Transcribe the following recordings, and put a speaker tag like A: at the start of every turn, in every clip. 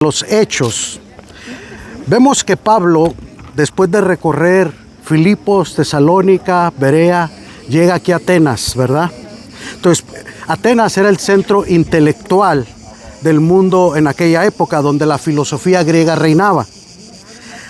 A: Los Hechos, vemos que Pablo, después de recorrer Filipos, Tesalónica, Berea, llega aquí a Atenas, ¿verdad? Entonces, Atenas era el centro intelectual del mundo en aquella época, donde la filosofía griega reinaba.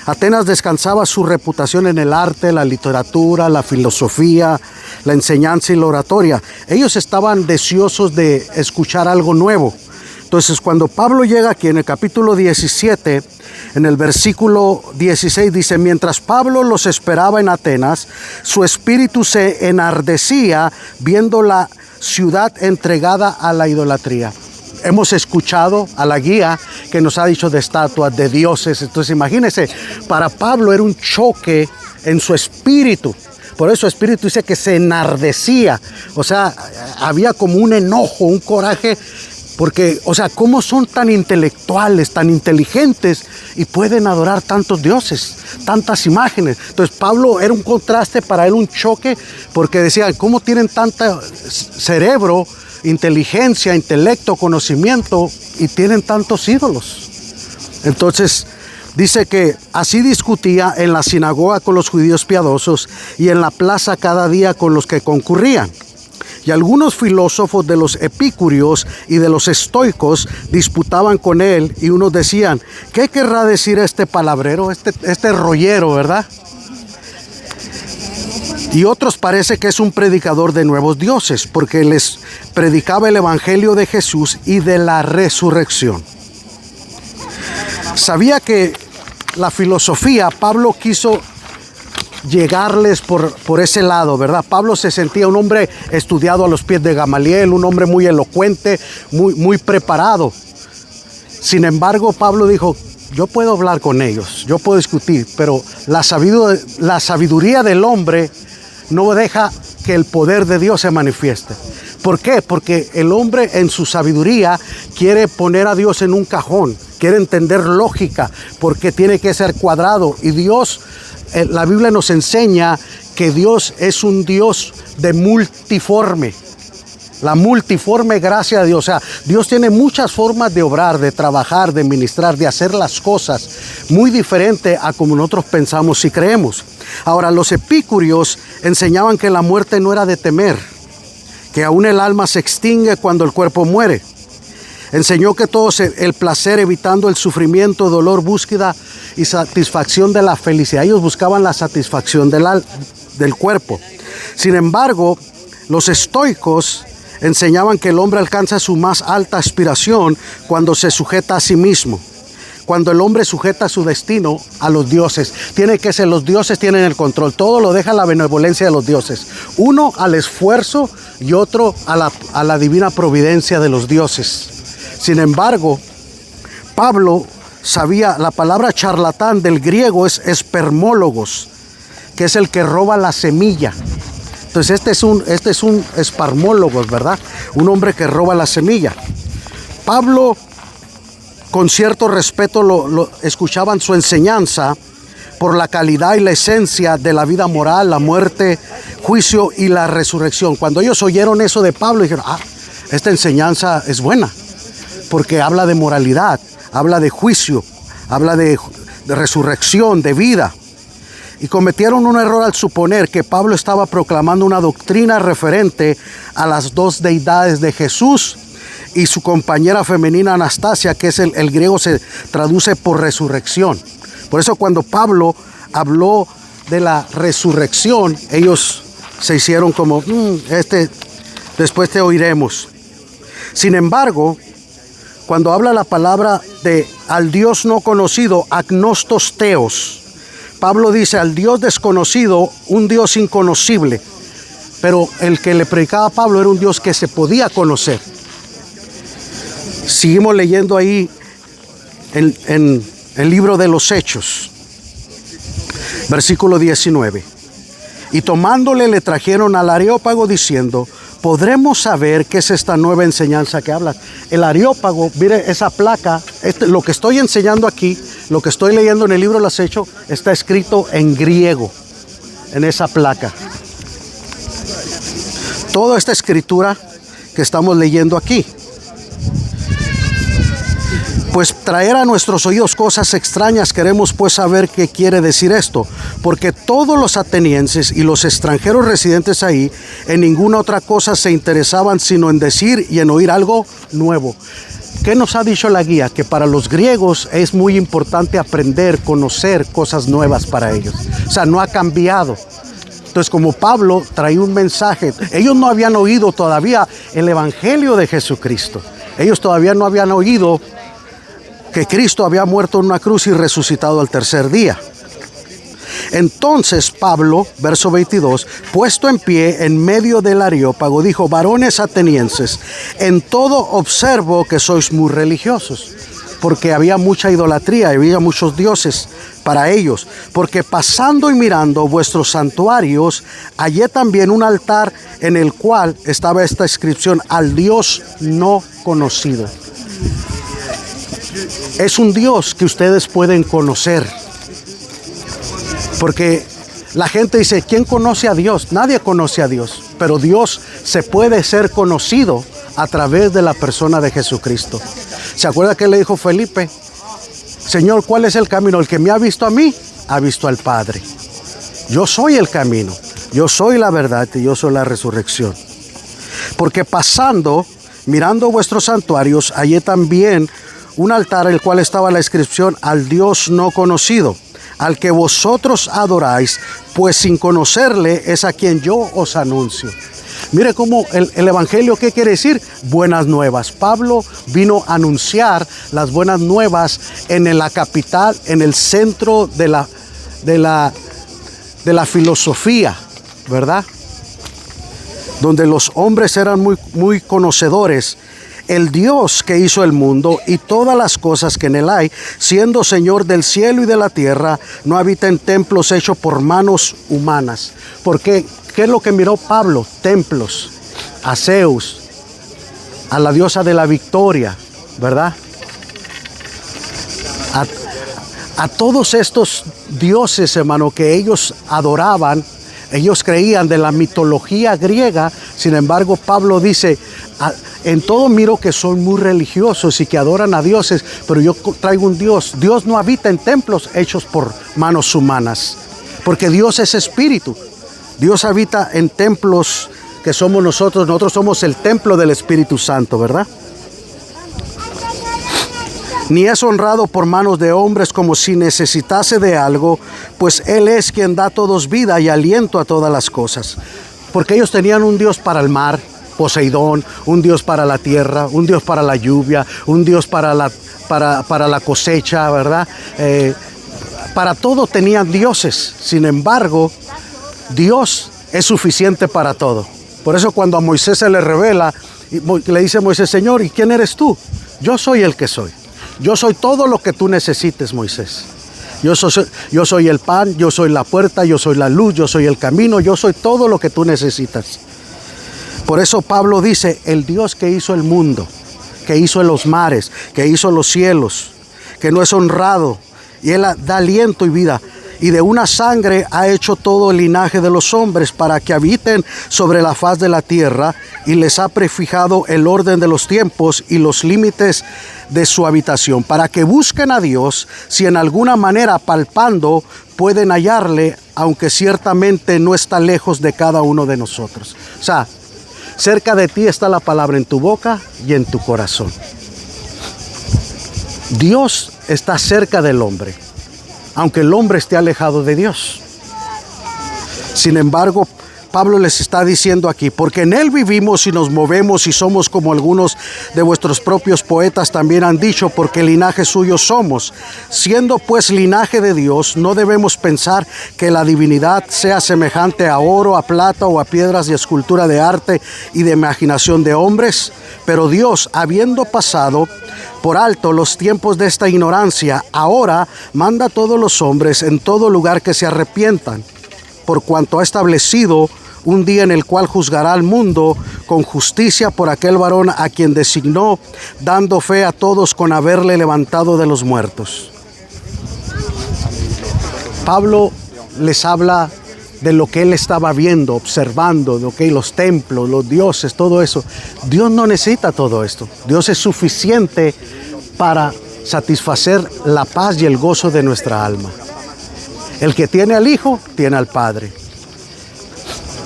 A: Atenas descansaba su reputación en el arte, la literatura, la filosofía, la enseñanza y la oratoria. Ellos estaban deseosos de escuchar algo nuevo. Entonces, cuando Pablo llega aquí en el capítulo 17, en el versículo 16, dice: mientras Pablo los esperaba en Atenas, su espíritu se enardecía viendo la ciudad entregada a la idolatría. Hemos escuchado a la guía que nos ha dicho de estatuas, de dioses. Entonces, imagínense, para Pablo era un choque en su espíritu. Por eso el espíritu dice que se enardecía. O sea, había como un enojo, un coraje. Porque, o sea, ¿cómo son tan intelectuales, tan inteligentes y pueden adorar tantos dioses, tantas imágenes? Entonces, Pablo era un contraste para él, un choque, porque decía, ¿cómo tienen tanto cerebro, inteligencia, intelecto, conocimiento y tienen tantos ídolos? Entonces, dice que así discutía en la sinagoga con los judíos piadosos y en la plaza cada día con los que concurrían. Y algunos filósofos de los epicúreos y de los estoicos disputaban con él, y unos decían: ¿qué querrá decir este palabrero, este rollero, verdad? Y otros parece que es un predicador de nuevos dioses, porque les predicaba el evangelio de Jesús y de la resurrección. Sabía que la filosofía, Pablo quiso llegarles por ese lado, ¿verdad? Pablo se sentía un hombre estudiado a los pies de Gamaliel, un hombre muy elocuente, muy preparado. Sin embargo, Pablo dijo: yo puedo hablar con ellos, yo puedo discutir, pero la sabiduría del hombre no deja que el poder de Dios se manifieste. ¿Por qué? Porque el hombre en su sabiduría quiere poner a Dios en un cajón, quiere entender lógica, porque tiene que ser cuadrado. Y Dios, la Biblia nos enseña que Dios es un Dios de multiforme. La multiforme gracia de Dios. O sea, Dios tiene muchas formas de obrar, de trabajar, de ministrar, de hacer las cosas muy diferente a como nosotros pensamos y creemos. Ahora, los epicúreos enseñaban que la muerte no era de temer, que aún el alma se extingue cuando el cuerpo muere. Enseñó que todo el placer, evitando el sufrimiento, dolor, búsqueda y satisfacción de la felicidad. Ellos buscaban la satisfacción del cuerpo. Sin embargo, los estoicos enseñaban que el hombre alcanza su más alta aspiración cuando se sujeta a sí mismo. Cuando el hombre sujeta su destino a los dioses. Tiene que ser, los dioses tienen el control. Todo lo deja a la benevolencia de los dioses. Uno al esfuerzo y otro a la divina providencia de los dioses. Sin embargo, Pablo sabía, la palabra charlatán del griego es espermólogos, que es el que roba la semilla. Entonces este es un espermólogos, ¿verdad? Un hombre que roba la semilla. Pablo, con cierto respeto, lo escuchaban su enseñanza por la calidad y la esencia de la vida moral, la muerte, juicio y la resurrección. Cuando ellos oyeron eso de Pablo, dijeron: esta enseñanza es buena, porque habla de moralidad, habla de juicio, habla de resurrección, de vida. Y cometieron un error al suponer que Pablo estaba proclamando una doctrina referente a las dos deidades de Jesús y su compañera femenina Anastasia, que es el griego se traduce por resurrección. Por eso cuando Pablo habló de la resurrección, ellos se hicieron como, después te oiremos. Sin embargo, cuando habla la palabra de al Dios no conocido, agnostos theos, Pablo dice al Dios desconocido, un Dios inconocible. Pero el que le predicaba a Pablo era un Dios que se podía conocer. Seguimos leyendo ahí en el libro de los Hechos, versículo 19. Y tomándole le trajeron al Areópago diciendo: ¿podremos saber qué es esta nueva enseñanza que hablas? El Areópago, mire esa placa, lo que estoy enseñando aquí, lo que estoy leyendo en el libro de los Hechos, está escrito en griego, en esa placa. Toda esta escritura que estamos leyendo aquí. Pues traer a nuestros oídos cosas extrañas, queremos pues saber qué quiere decir esto, porque todos los atenienses y los extranjeros residentes ahí en ninguna otra cosa se interesaban sino en decir y en oír algo nuevo. ¿Qué nos ha dicho la guía? Que para los griegos es muy importante aprender, conocer cosas nuevas para ellos. O sea, no ha cambiado. Entonces, como Pablo traía un mensaje, ellos no habían oído todavía el evangelio de Jesucristo. Ellos todavía no habían oído que Cristo había muerto en una cruz y resucitado al tercer día. Entonces Pablo, verso 22, puesto en pie en medio del Areópago, dijo: varones atenienses, en todo observo que sois muy religiosos, porque había mucha idolatría, había muchos dioses para ellos, porque pasando y mirando vuestros santuarios, hallé también un altar en el cual estaba esta inscripción: al Dios no conocido. Es un Dios que ustedes pueden conocer. Porque la gente dice: ¿quién conoce a Dios? Nadie conoce a Dios. Pero Dios se puede ser conocido a través de la persona de Jesucristo. ¿Se acuerda que le dijo Felipe? Señor, ¿cuál es el camino? El que me ha visto a mí, ha visto al Padre. Yo soy el camino, yo soy la verdad y yo soy la resurrección. Porque pasando, mirando vuestros santuarios, hallé también un altar el cual estaba la inscripción: al Dios no conocido, al que vosotros adoráis, pues sin conocerle es a quien yo os anuncio. Mire cómo el evangelio, ¿qué quiere decir? Buenas nuevas. Pablo vino a anunciar las buenas nuevas en la capital, en el centro de la filosofía, ¿verdad? Donde los hombres eran muy conocedores. El Dios que hizo el mundo y todas las cosas que en él hay, siendo Señor del cielo y de la tierra, no habita en templos hechos por manos humanas. Porque, ¿qué es lo que miró Pablo? Templos, a Zeus, a la diosa de la victoria, ¿verdad? A todos estos dioses, hermano, que ellos adoraban, ellos creían de la mitología griega. Sin embargo, Pablo dice: en todo miro que son muy religiosos y que adoran a dioses, pero yo traigo un Dios. Dios no habita en templos hechos por manos humanas, porque Dios es espíritu. Dios habita en templos que somos nosotros. Nosotros somos el templo del Espíritu Santo, ¿verdad? Ni es honrado por manos de hombres como si necesitase de algo, pues Él es quien da a todos vida y aliento a todas las cosas. Porque ellos tenían un Dios para el mar, Poseidón, un Dios para la tierra, un Dios para la lluvia, un Dios para la cosecha, ¿verdad? Para todo tenían dioses. Sin embargo, Dios es suficiente para todo. Por eso cuando a Moisés se le revela, le dice Moisés: Señor, ¿y quién eres tú? Yo soy el que soy. Yo soy todo lo que tú necesites, Moisés. Yo soy el pan, yo soy la puerta, yo soy la luz, yo soy el camino, yo soy todo lo que tú necesitas. Por eso Pablo dice: el Dios que hizo el mundo, que hizo los mares, que hizo los cielos, que no es honrado, y Él da aliento y vida, y de una sangre ha hecho todo el linaje de los hombres para que habiten sobre la faz de la tierra, y les ha prefijado el orden de los tiempos y los límites de su habitación, para que busquen a Dios, si en alguna manera palpando pueden hallarle, aunque ciertamente no está lejos de cada uno de nosotros. O sea, cerca de ti está la palabra, en tu boca y en tu corazón. Dios está cerca del hombre, aunque el hombre esté alejado de Dios. Sin embargo, Pablo les está diciendo aquí: porque en Él vivimos y nos movemos y somos, como algunos de vuestros propios poetas también han dicho, porque linaje suyo somos. Siendo pues linaje de Dios, no debemos pensar que la divinidad sea semejante a oro, a plata o a piedras de escultura de arte y de imaginación de hombres. Pero Dios, habiendo pasado por alto los tiempos de esta ignorancia, ahora manda a todos los hombres en todo lugar que se arrepientan, por cuanto ha establecido un día en el cual juzgará al mundo con justicia por aquel varón a quien designó, dando fe a todos con haberle levantado de los muertos. Pablo les habla de lo que él estaba viendo, observando, los templos, los dioses, todo eso. Dios no necesita todo esto. Dios es suficiente para satisfacer la paz y el gozo de nuestra alma. El que tiene al Hijo, tiene al Padre.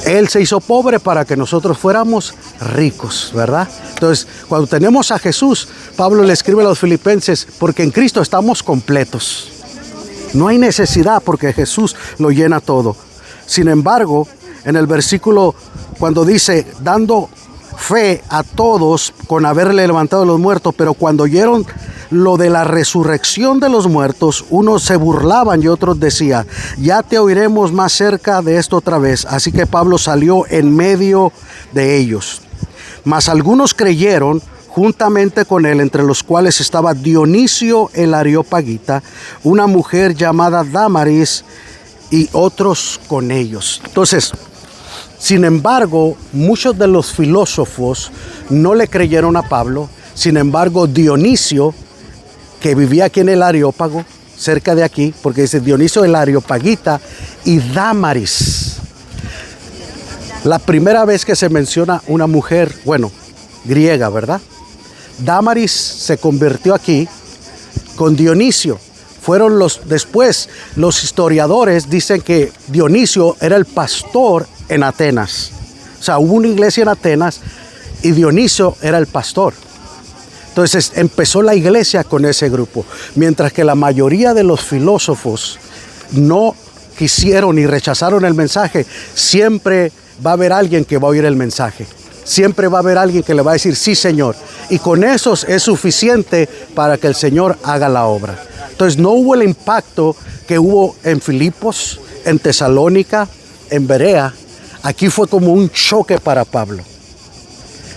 A: Él se hizo pobre para que nosotros fuéramos ricos, ¿verdad? Entonces, cuando tenemos a Jesús, Pablo le escribe a los filipenses, porque en Cristo estamos completos. No hay necesidad porque Jesús lo llena todo. Sin embargo, en el versículo, cuando dice, dando fe a todos con haberle levantado a los muertos, pero cuando oyeron lo de la resurrección de los muertos, unos se burlaban y otros decían, ya te oiremos más cerca de esto otra vez. Así que Pablo salió en medio de ellos. Mas algunos creyeron juntamente con él, entre los cuales estaba Dionisio el Areopagita, una mujer llamada Dámaris, y otros con ellos. Entonces, sin embargo, muchos de los filósofos no le creyeron a Pablo. Sin embargo, Dionisio, que vivía aquí en el Areópago, cerca de aquí, porque dice Dionisio el Areopagita y Dámaris. La primera vez que se menciona una mujer, bueno, griega, ¿verdad? Dámaris se convirtió aquí con Dionisio. Fueron después los historiadores dicen que Dionisio era el pastor en Atenas. O sea, hubo una iglesia en Atenas y Dionisio era el pastor. Entonces empezó la iglesia con ese grupo, mientras que la mayoría de los filósofos no quisieron y rechazaron el mensaje. Siempre va a haber alguien que va a oír el mensaje. Siempre va a haber alguien que le va a decir, sí, Señor. Y con esos es suficiente para que el Señor haga la obra. Entonces no hubo el impacto que hubo en Filipos, en Tesalónica, en Berea. Aquí fue como un choque para Pablo.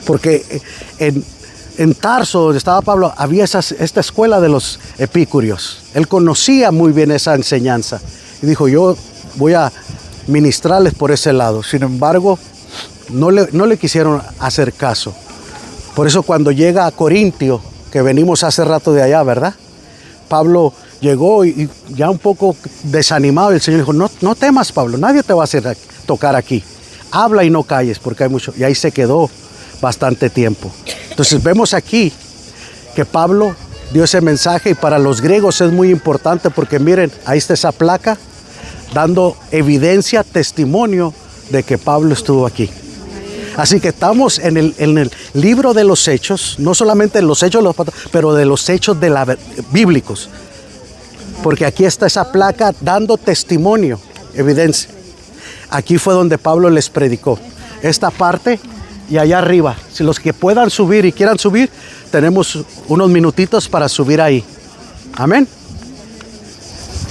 A: Porque en Tarso, donde estaba Pablo, había esta escuela de los epicúreos. Él conocía muy bien esa enseñanza. Y dijo, yo voy a ministrarles por ese lado. Sin embargo, no le quisieron hacer caso. Por eso cuando llega a Corintio, que venimos hace rato de allá, ¿verdad? Pablo llegó y ya un poco desanimado. Y el Señor dijo, no temas, Pablo, nadie te va a hacer tocar aquí. Habla y no calles, porque hay mucho. Y ahí se quedó bastante tiempo. Entonces vemos aquí que Pablo dio ese mensaje y para los griegos es muy importante porque miren, ahí está esa placa dando evidencia, testimonio de que Pablo estuvo aquí. Así que estamos en el libro de los Hechos, no solamente en los Hechos, pero de los Hechos bíblicos. Porque aquí está esa placa dando testimonio, evidencia. Aquí fue donde Pablo les predicó. Esta parte y allá arriba. Si los que puedan subir y quieran subir, tenemos unos minutitos para subir ahí. Amén.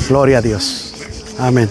A: Gloria a Dios. Amén.